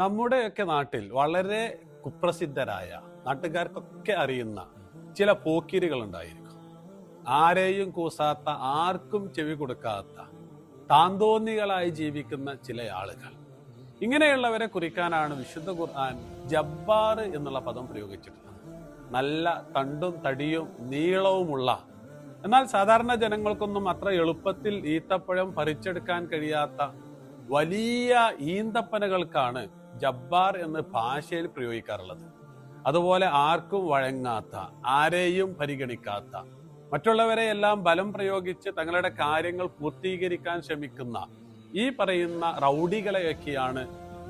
നമ്മുടെയൊക്കെ നാട്ടിൽ വളരെ കുപ്രസിദ്ധരായ നാട്ടുകാർക്കൊക്കെ അറിയുന്ന ചില പോക്കിരികൾ ഉണ്ടായിരിക്കും. ആരെയും കൂസാത്ത, ആർക്കും ചെവി കൊടുക്കാത്ത, താന്തോന്നികളായി ജീവിക്കുന്ന ചില ആളുകൾ. ഇങ്ങനെയുള്ളവരെ കുറിക്കാനാണ് വിശുദ്ധ ഖുർആൻ ജബ്ബാർ എന്നുള്ള പദം പ്രയോഗിച്ചിട്ടുള്ളത്. നല്ല തണ്ടും തടിയും നീളവുമുള്ള, എന്നാൽ സാധാരണ ജനങ്ങൾക്കൊന്നും അത്ര എളുപ്പത്തിൽ ഈത്തപ്പഴം പറിച്ചെടുക്കാൻ കഴിയാത്ത വലിയ ഈന്തപ്പനകൾക്കാണ് ജബ്ബാർ എന്ന് ഭാഷയിൽ പ്രയോഗിക്കാറുള്ളത്. അതുപോലെ ആർക്കും വഴങ്ങാത്ത, ആരെയും പരിഗണിക്കാത്ത, മറ്റുള്ളവരെ എല്ലാം ബലം പ്രയോഗിച്ച് തങ്ങളുടെ കാര്യങ്ങൾ പൂർത്തീകരിക്കാൻ ശ്രമിക്കുന്ന ഈ പറയുന്ന റൗഡികളെയൊക്കെയാണ്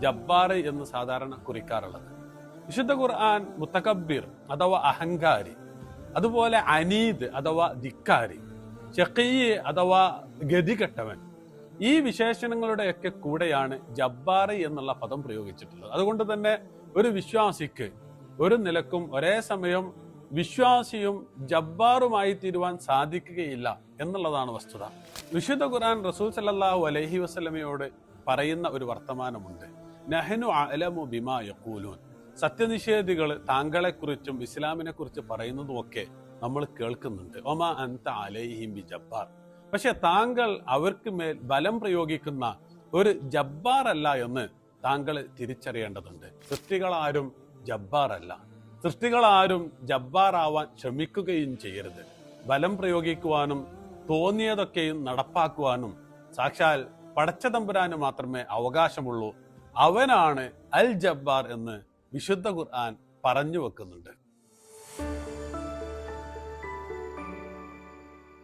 ജബ്ബാർ എന്ന് സാധാരണ കുറിക്കാറുള്ളത്. വിശുദ്ധ ഖുർആൻ മുത്തകബ്ബിർ അഥവാ അഹങ്കാരി, അതുപോലെ അനീദ് അഥവാ ധിക്കാരി, ശഖീ അഥവാ ഗതികെട്ടവൻ, ഈ വിശേഷണങ്ങളുടെയൊക്കെ കൂടെയാണ് ജബ്ബാർ എന്നുള്ള പദം പ്രയോഗിച്ചിട്ടുള്ളത്. അതുകൊണ്ട് തന്നെ ഒരു വിശ്വാസിക്ക് ഒരു നിലക്കും ഒരേ സമയം വിശ്വാസിയും ജബ്ബാറുമായി തീരുവാൻ സാധിക്കുകയില്ല എന്നുള്ളതാണ് വസ്തുത. വിശുദ്ധ ഖുർആൻ റസൂൽ സല്ലല്ലാഹു അലൈഹി വസല്ലമയോട് പറയുന്ന ഒരു വർത്തമാനമുണ്ട്. നഹ്നു അഅലമു ബിമാ യഖൂലൂൻ. സത്യനിഷേധികൾ താങ്കളെക്കുറിച്ചും ഇസ്ലാമിനെ കുറിച്ച് പറയുന്നതുമൊക്കെ നമ്മൾ കേൾക്കുന്നുണ്ട്. ഒമാ അൻത അലൈഹിം ബി ജബ്ബാർ. പക്ഷെ താങ്കൾ അവർക്ക് മേൽ ബലം പ്രയോഗിക്കുന്ന ഒരു ജബ്ബാർ അല്ല എന്ന് താങ്കൾ തിരിച്ചറിയേണ്ടതുണ്ട്. സൃഷ്ടികളാരും ജബ്ബാർ അല്ല. സൃഷ്ടികളാരും ജബ്ബാറാവാൻ ശ്രമിക്കുകയും ചെയ്യരുത്. ബലം പ്രയോഗിക്കുവാനും തോന്നിയതൊക്കെയും നടപ്പാക്കുവാനും സാക്ഷാൽ പടച്ചതമ്പുരാന് മാത്രമേ അവകാശമുള്ളൂ. അവനാണ് അൽ ജബ്ബാർ എന്ന് വിശുദ്ധ ഖുർആൻ പറഞ്ഞു വെക്കുന്നുണ്ട്.